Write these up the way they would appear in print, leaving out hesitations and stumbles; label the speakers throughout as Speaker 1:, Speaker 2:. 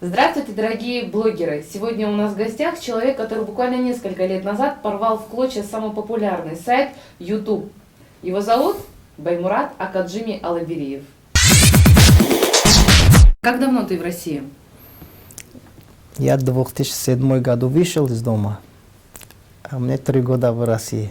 Speaker 1: Здравствуйте, дорогие блогеры! Сегодня у нас в гостях человек, который буквально несколько лет назад порвал в клочья самый популярный сайт YouTube. Его зовут Баймурат Акаджими Алабериев. Как давно ты в России?
Speaker 2: Я в 2007 году вышел из дома, а мне 3 года в России.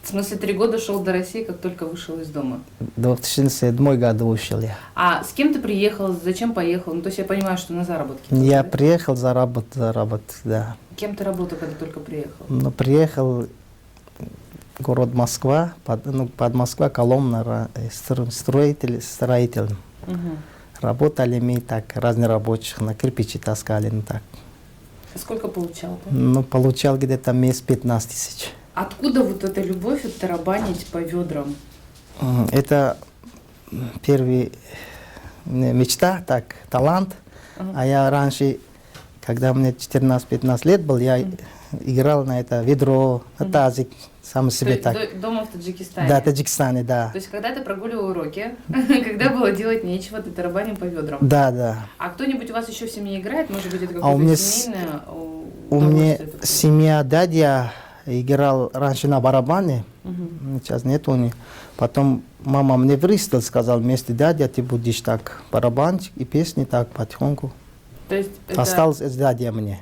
Speaker 1: В смысле, 3 года шел до России, как только вышел из дома?
Speaker 2: В 2007 году вышел я.
Speaker 1: А с кем ты приехал? Зачем поехал? Ну, то есть я понимаю, что на заработки.
Speaker 2: Я приехал заработать, да.
Speaker 1: Кем ты работал, когда только приехал?
Speaker 2: Но приехал в город Москва, под Москва, Коломна, строитель.
Speaker 1: Угу.
Speaker 2: Работали мы так, разнорабочих, на кирпичи таскали, так.
Speaker 1: А сколько получал ты?
Speaker 2: Получал где-то месяц 15 тысяч.
Speaker 1: Откуда вот эта любовь тарабанить по ведрам?
Speaker 2: Это первая мечта, так, талант. А я раньше, когда мне 14-15 лет был, я играл на это ведро, на тазик, сам себе так.
Speaker 1: Дома в Таджикистане?
Speaker 2: Да, в Таджикистане, да.
Speaker 1: То есть, когда ты прогуливал уроки, когда было делать нечего, ты тарабанил по ведрам?
Speaker 2: Да, да.
Speaker 1: А кто-нибудь у вас еще в семье играет? Может быть, это какое-то семейное
Speaker 2: у меня семья, дядя играл раньше на барабане, сейчас нет у него. Потом мама мне вырастила, сказал, вместе дядя ты будешь так барабанчик и песни так потихоньку.
Speaker 1: То есть
Speaker 2: осталось дядя мне.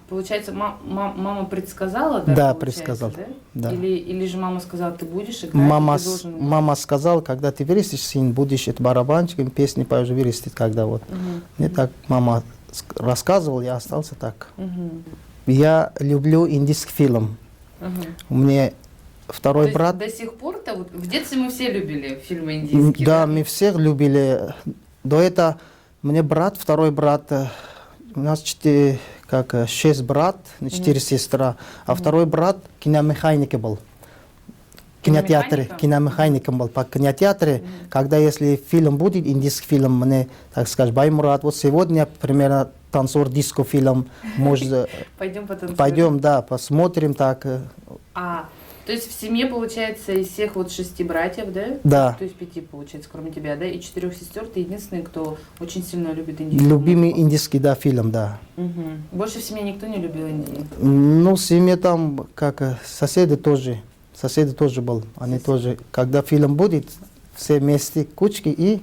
Speaker 1: Получается, мама предсказала, да?
Speaker 2: Да, предсказала.
Speaker 1: Да? Или же мама сказала, ты будешь играть?
Speaker 2: Мама сказала, когда ты вырастешь, сын, будешь это барабанчиком, песни поешь, вырастет, когда вот. Мне так мама рассказывала, я остался так. Я люблю индийский фильм. У меня второй брат.
Speaker 1: До сих пор-то, вот, в детстве мы все любили фильмы индийские.
Speaker 2: Да, мы все любили. До этого мне брат, второй брат, у нас 6 брат, 4 сестра, а второй брат киномеханик был. Киномехаником был. По кинотеатре, когда если фильм будет, индийский фильм, мне, так скажем, Баймурат, вот сегодня примерно танцор диско фильм, может,
Speaker 1: пойдем потанцуем.
Speaker 2: Пойдем, да, посмотрим так.
Speaker 1: То есть в семье, получается, из всех вот 6 братьев, да?
Speaker 2: Да.
Speaker 1: То есть 5, получается, кроме тебя, да? И 4 сестер, ты единственный, кто очень сильно любит индийский.
Speaker 2: Любимый индийский, да, фильм, да.
Speaker 1: Больше в семье никто не любил Индию?
Speaker 2: Ну, в семье там, как соседи тоже был. Они тоже, когда фильм будет, все вместе, кучки и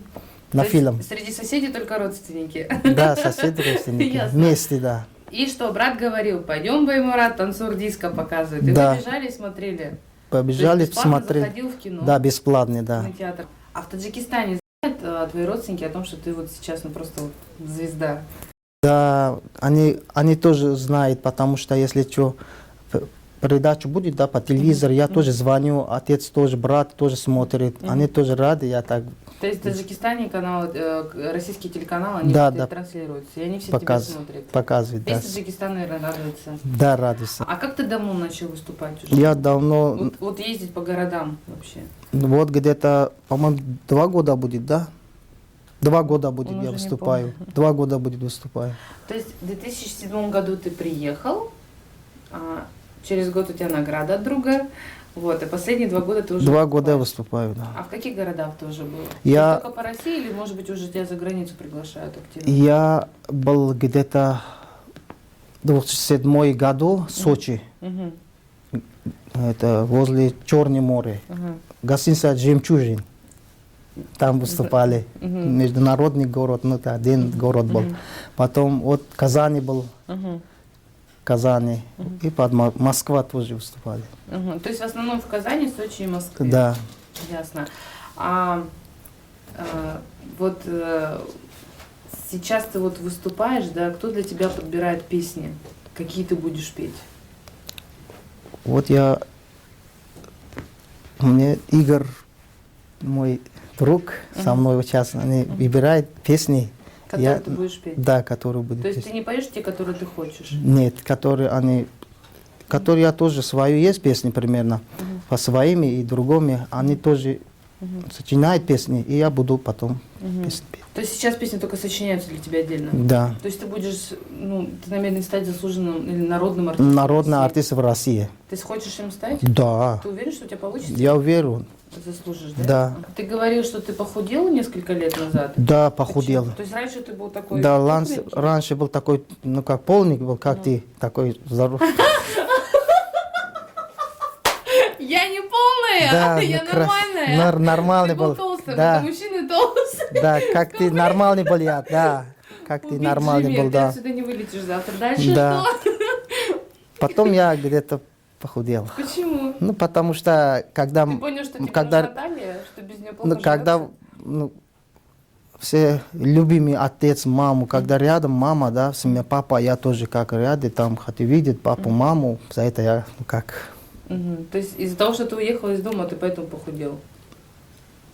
Speaker 2: на фильм.
Speaker 1: Среди соседей только родственники?
Speaker 2: Да, соседи, родственники. Вместе, да.
Speaker 1: И что, брат говорил, пойдем, Баймурат, танцор диско показывает. И
Speaker 2: да.
Speaker 1: вы бежали и смотрели?
Speaker 2: Побежали, смотрели.
Speaker 1: Заходил в кино?
Speaker 2: Да, бесплатно, да.
Speaker 1: В кинотеатр. А в Таджикистане знают твои родственники о том, что ты вот сейчас просто вот звезда?
Speaker 2: Да, они тоже знают, потому что если что, передача будет, да, по телевизору, я тоже звоню, отец тоже, брат тоже смотрит, они тоже рады, я так.
Speaker 1: То есть в Таджикистане канал, российские телеканалы, они транслируются, и они все тебя смотрят?
Speaker 2: Показывают, да.
Speaker 1: Весь Таджикистан, наверное, радуется?
Speaker 2: Да, радуется.
Speaker 1: А как ты давно начал выступать уже?
Speaker 2: Я давно...
Speaker 1: Вот ездить по городам вообще?
Speaker 2: Вот где-то, по-моему, 2 года будет, да? 2 года будет, я выступаю. 2 года будет выступаю.
Speaker 1: То есть в 2007 году ты приехал, через год у тебя награда от друга, вот, и последние 2 года ты уже
Speaker 2: 2 года я выступаю, да.
Speaker 1: А в каких городах ты уже был?
Speaker 2: Я...
Speaker 1: Только по России или, может быть, уже тебя за границу приглашают активно?
Speaker 2: Я был где-то в 2007 году в Сочи. Это возле Черного моря. Гостиница «Жемчужин». Там выступали. Международный город, ну, это один город был. Потом вот Казани был. Казани. И под Москва тоже выступали.
Speaker 1: То есть в основном в Казани, Сочи и Москве?
Speaker 2: Да.
Speaker 1: Ясно. Вот сейчас ты вот выступаешь, да, кто для тебя подбирает песни? Какие ты будешь петь?
Speaker 2: Вот мне Игорь, мой друг, со мной сейчас, они выбирают песни.
Speaker 1: Которые ты будешь петь?
Speaker 2: Да, которые буду
Speaker 1: петь. То
Speaker 2: есть
Speaker 1: ты не поешь те, которые ты хочешь?
Speaker 2: Нет, которые я тоже свою есть песни примерно, по своими и другими, они тоже сочиняют песни, и я буду потом песни петь.
Speaker 1: То есть сейчас песни только сочиняются для тебя отдельно?
Speaker 2: Да.
Speaker 1: То есть ты будешь, ты намерен стать заслуженным или народным артистом?
Speaker 2: Народный артист в России.
Speaker 1: Ты хочешь им стать?
Speaker 2: Да.
Speaker 1: Ты уверен, что у тебя получится?
Speaker 2: Я уверен.
Speaker 1: заслужишь, да?
Speaker 2: Да.
Speaker 1: Ты говорил, что ты похудел несколько лет назад?
Speaker 2: Да, похудел.
Speaker 1: Почему? То есть раньше ты был такой...
Speaker 2: Да,
Speaker 1: пухленький?
Speaker 2: раньше был такой, ну как полник был, как ты, такой здоровый.
Speaker 1: Я не полная,
Speaker 2: Да,
Speaker 1: я
Speaker 2: ну,
Speaker 1: нормальная.
Speaker 2: нормальный
Speaker 1: Ты был
Speaker 2: был.
Speaker 1: толстым,
Speaker 2: Да.
Speaker 1: это мужчины толстые.
Speaker 2: Да, как ты нормальный был я, да. Как ты
Speaker 1: Убить
Speaker 2: нормальный
Speaker 1: Джимми,
Speaker 2: был,
Speaker 1: ты
Speaker 2: да.
Speaker 1: отсюда не вылетишь завтра. Дальше
Speaker 2: Да.
Speaker 1: что?
Speaker 2: Потом я где-то похудел.
Speaker 1: Почему?
Speaker 2: Ну, потому что когда...
Speaker 1: Ты понял, что тебе
Speaker 2: когда,
Speaker 1: нужна талия, что без нее плохо
Speaker 2: ну, когда
Speaker 1: живется?
Speaker 2: ну, все любимый отец, маму, когда рядом мама, да, семья, папа, я тоже как рядом, там, хочу видеть папу, маму, за это я, ну, как...
Speaker 1: Мгм. То есть из-за того, что ты уехал из дома, ты поэтому похудел?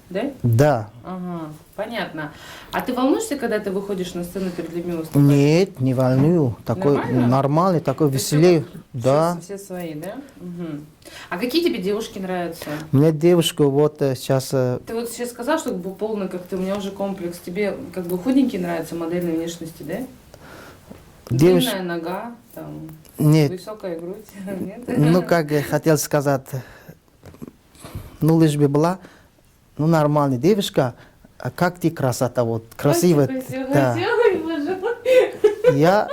Speaker 1: Да?
Speaker 2: Да.
Speaker 1: Ага, понятно. А ты волнуешься, когда ты выходишь на сцену перед людьми выступать?
Speaker 2: Нет, не волную. Такой
Speaker 1: Нормально?
Speaker 2: нормальный, такой
Speaker 1: То есть
Speaker 2: веселее.
Speaker 1: всё как-
Speaker 2: Да.
Speaker 1: Все свои, да? Мгм. А какие тебе девушки нравятся?
Speaker 2: Мне девушка вот сейчас...
Speaker 1: Ты вот сейчас сказал, что был полный, как ты, у меня уже комплекс. Тебе как бы худенькие нравятся, модельной внешности, да?
Speaker 2: Девушка...
Speaker 1: Длинная нога, там,
Speaker 2: Нет,
Speaker 1: высокая грудь, нет?
Speaker 2: ну как я хотел сказать, ну лишь бы была, ну нормальная девушка, а как ты красота, вот, красивая. Да. Я,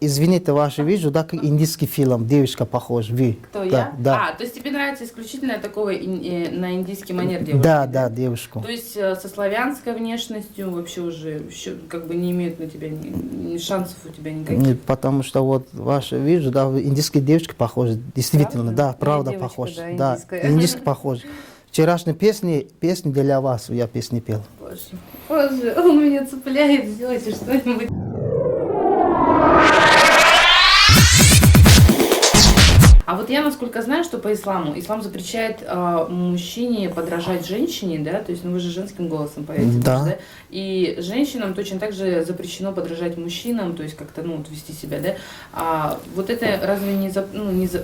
Speaker 2: извините, вашу вижу, да, как индийский фильм, девушка похожа, вы.
Speaker 1: Кто
Speaker 2: да,
Speaker 1: я?
Speaker 2: Да,
Speaker 1: А, то есть тебе нравится исключительно такого на индийский манер девушки?
Speaker 2: да, да, девушку.
Speaker 1: То есть со славянской внешностью вообще уже как бы не имеют на тебя шансов у тебя никаких?
Speaker 2: Нет, потому что вот ваша вижу, да, индийская девушка похожа, действительно,
Speaker 1: Правда?
Speaker 2: да, правда
Speaker 1: Я девочка,
Speaker 2: похожа.
Speaker 1: да,
Speaker 2: Да,
Speaker 1: индийская.
Speaker 2: индийский похож. Вчерашние песни для вас, я песни пел.
Speaker 1: Боже, боже, он меня цепляет, сделайте что-нибудь. А вот я, насколько знаю, что по исламу, ислам запрещает мужчине подражать женщине, да, то есть, ну вы же женским голосом поете,
Speaker 2: Да.
Speaker 1: и женщинам точно так же запрещено подражать мужчинам, то есть как-то, ну, вот вести себя, да. А вот это разве не,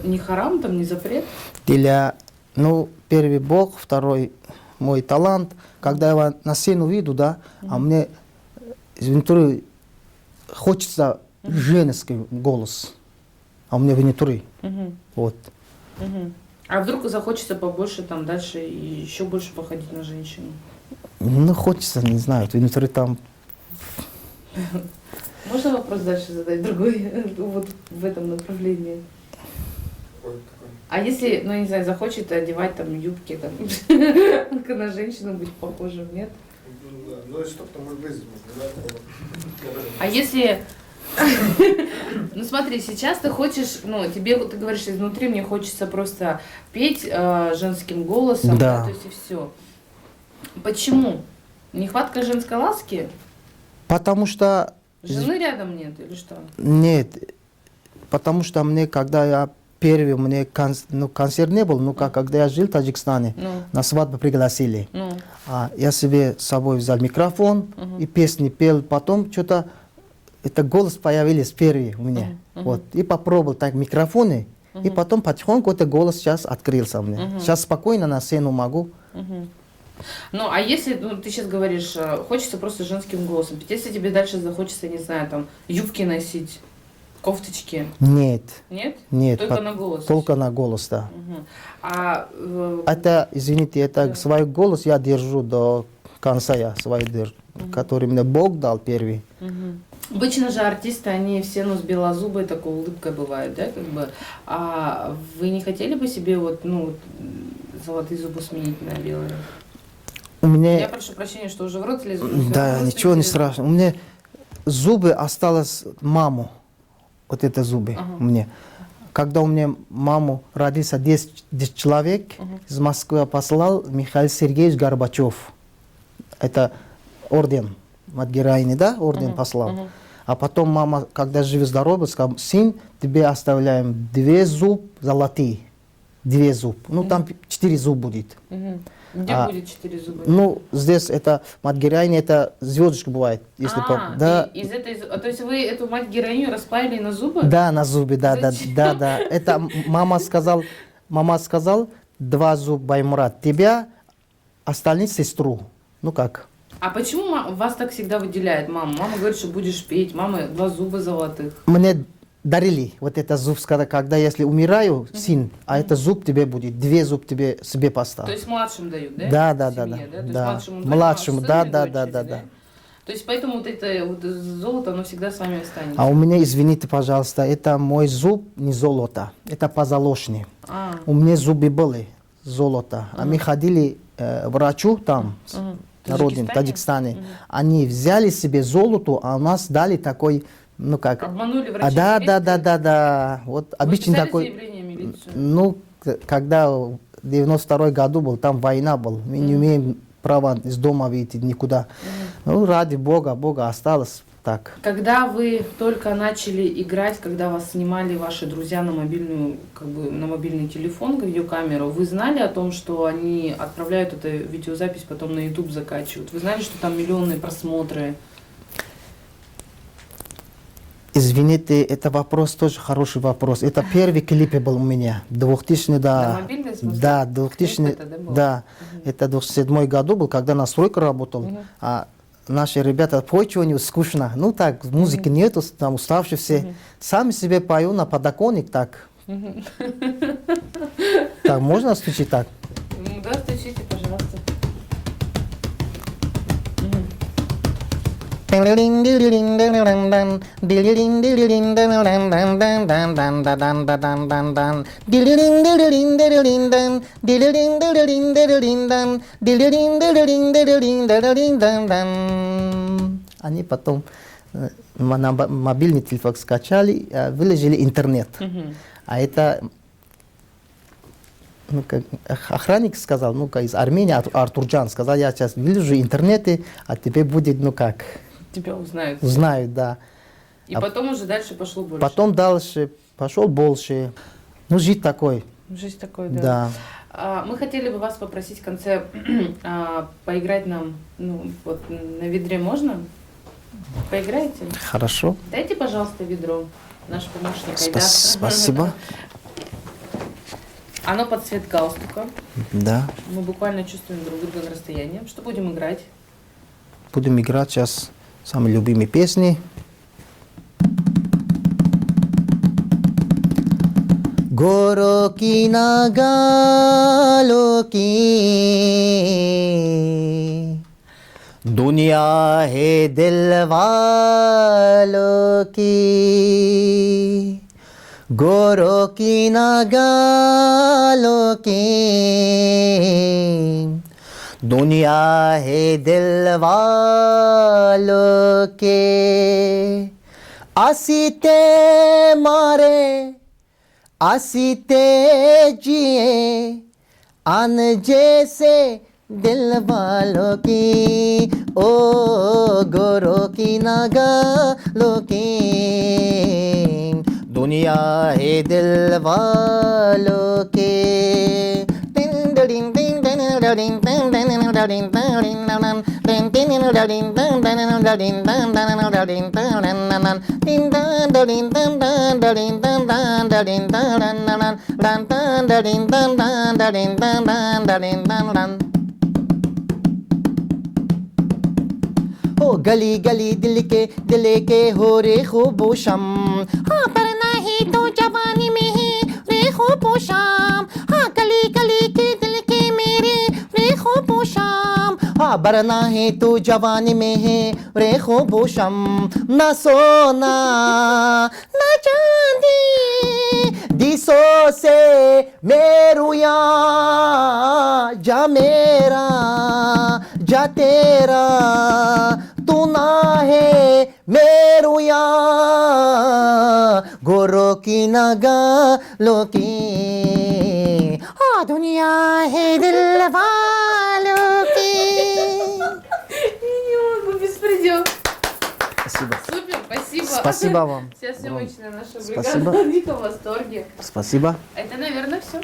Speaker 1: не харам, там, не запрет?
Speaker 2: Для, ну, первый Бог, второй мой талант. Когда я его на сцену виду, да, а мне изнутри хочется женский голос, а у меня внутри. Вот.
Speaker 1: А вдруг захочется побольше там дальше и еще больше походить на женщину?
Speaker 2: Ну, хочется, не знаю, внутри там...
Speaker 1: Можно вопрос дальше задать другой, вот в этом направлении? А если, ну не знаю, захочет одевать там юбки, там, на женщину быть похожим, нет?
Speaker 3: Ну и что-то мы вызовем.
Speaker 1: А если, ну смотри, сейчас ты хочешь, ну тебе, ты говоришь, изнутри мне хочется просто петь женским голосом,
Speaker 2: Да.
Speaker 1: то есть и все. Почему? Нехватка женской ласки?
Speaker 2: Потому что...
Speaker 1: Жены рядом нет или что?
Speaker 2: Нет, потому что мне, когда я первый, мне концерт не был, ну, как, когда я жил в Таджикистане,
Speaker 1: Ну,
Speaker 2: на свадьбу пригласили.
Speaker 1: ну,
Speaker 2: А я себе с собой взял микрофон и песни пел, потом что-то, это голос появился первый у меня. Вот. И попробовал так микрофоны, и потом потихоньку этот голос сейчас открылся у меня. Сейчас спокойно на сцену могу.
Speaker 1: Ну, а если, ну, ты сейчас говоришь, хочется просто женским голосом петь, если тебе дальше захочется, не знаю, там, юбки носить, кофточки,
Speaker 2: Нет,
Speaker 1: нет?
Speaker 2: нет.
Speaker 1: Только на голос?
Speaker 2: Только на голос, да.
Speaker 1: Мгм. А,
Speaker 2: Это, извините, это свой голос я держу до конца, я свой держу, который мне Бог дал первый.
Speaker 1: обычно же артисты, они все, ну, с белозубой такой улыбкой бывают, да, как бы, а вы не хотели бы себе вот, ну, вот, золотые зубы сменить на белые?
Speaker 2: У меня...
Speaker 1: Я прошу прощения, что уже в рот лезу.
Speaker 2: Да, ничего не страшно. У меня зубы осталось маму. Вот это зубы у меня. Когда у меня маму родился 10 человек, из Москвы послал Михаил Сергеевич Горбачев. Это орден от героини, да, орден послал. А потом мама, когда жив-здоров, сказала, сын, тебе оставляем 2 зуб золотые. 2 зуб. Ну, там 4 зуба будет.
Speaker 1: Где будет 4 зуба?
Speaker 2: Ну, здесь это мать героини, это звездочка бывает. Если да.
Speaker 1: Из этой, то есть вы эту мать героиню расплавили на зубы?
Speaker 2: Да, на зубы, да, да,
Speaker 1: Зачем?
Speaker 2: да, да. Это мама сказал, 2 зуба Баймурат, тебя, остальные сестру. Ну как?
Speaker 1: А почему вас так всегда выделяет мама? Мама говорит, что будешь петь, мама 2 зуба золотых.
Speaker 2: Мне дарили. Вот это зуб, когда если умираю, сын, а это зуб тебе будет, 2 зуб тебе себе поставил.
Speaker 1: То есть младшим дают, да?
Speaker 2: Да,
Speaker 1: В
Speaker 2: да, да,
Speaker 1: семье,
Speaker 2: да.
Speaker 1: То есть
Speaker 2: Да.
Speaker 1: младшему,
Speaker 2: Младшему,
Speaker 1: сын
Speaker 2: да,
Speaker 1: и
Speaker 2: да,
Speaker 1: дочери,
Speaker 2: да, да.
Speaker 1: То есть поэтому вот это вот золото, оно всегда с вами останется.
Speaker 2: А у меня, извините, пожалуйста, это мой зуб не золото, это позолочный.
Speaker 1: А,
Speaker 2: У меня зубы были золото, а мы ходили врачу там, народным, в Таджикистане. Они взяли себе золото, а у нас дали такой, ну как...
Speaker 1: обманули врачи.
Speaker 2: А, да, да, да, да, да. Вот
Speaker 1: Вы
Speaker 2: обычно
Speaker 1: писали
Speaker 2: такой...
Speaker 1: заявление в милицию?
Speaker 2: Ну, когда в 92 году был, там война была, мы не имеем права из дома выйти никуда. Ну, ради Бога, осталось так.
Speaker 1: Когда вы только начали играть, когда вас снимали ваши друзья на мобильную, как бы на мобильный телефон, видеокамеру, вы знали о том, что они отправляют эту видеозапись потом на YouTube закачивают? Вы знали, что там миллионные просмотры?
Speaker 2: Извините, это вопрос тоже хороший вопрос. Это первый клип был у меня, 2000, да.
Speaker 1: На мобильный, в смысле?
Speaker 2: Да, 2000,
Speaker 1: Клип это, да, был?
Speaker 2: да. Это 2007 году был, когда на стройке работал. А наши ребята, пой что-нибудь скучно. Ну так, музыки нету, там уставшие все. Сами себе пою на подоконник так. Так, можно стучить так?
Speaker 1: Ну да, стучите, пожалуйста.
Speaker 2: Они потом на мобильный телефон скачали, выложили интернет. А это, ну, как охранник сказал, ну, как из Армении, Артурджан сказал, я сейчас выложу интернете, а тебе будет, ну как,
Speaker 1: Тебя узнают.
Speaker 2: узнают, да.
Speaker 1: И потом уже дальше пошло больше.
Speaker 2: Потом дальше пошел больше. Ну, жить такой,
Speaker 1: Жизнь такой, да.
Speaker 2: да.
Speaker 1: Мы хотели бы вас попросить в конце поиграть нам, ну, вот на ведре можно? Поиграете?
Speaker 2: Хорошо.
Speaker 1: Дайте, пожалуйста, ведро. Наш помощник Айдар.
Speaker 2: Спасибо.
Speaker 1: Оно под цвет галстука.
Speaker 2: Да.
Speaker 1: Мы буквально чувствуем друг друга на расстоянии. Что будем играть?
Speaker 2: Будем играть сейчас самые любимые песни. Горо ки нагало ки दुनिया है दिल वालों की गोरों की नगालों की दुनिया है दिल वालों के आसीते मारे आसीते जिए आन जैसे दिल वालों की ओ गोरों की नगालों की दुनिया है दिल वालों के ओ गली गली दिल के हो रे खूबोशम हाँ पर नहीं तो जवानी में ही रे खूबोशम हाँ गली गली के दिल के मेरे रे खूबोशम हाँ बरना है तो जवानी में है रे खूबोशम न सोना न चांदी दिसो से मेरुया जा मेरा जा तेरा तू ना है मेरुया गोरों की नगालों की हाँ दुनिया है दिल वालों की
Speaker 1: Я не могу, беспредел.
Speaker 2: Спасибо.
Speaker 1: Супер, спасибо.
Speaker 2: Спасибо вам.
Speaker 1: Вся съемочная наша
Speaker 2: Спасибо.
Speaker 1: бригада в диком восторге.
Speaker 2: Спасибо.
Speaker 1: Это, наверное, все.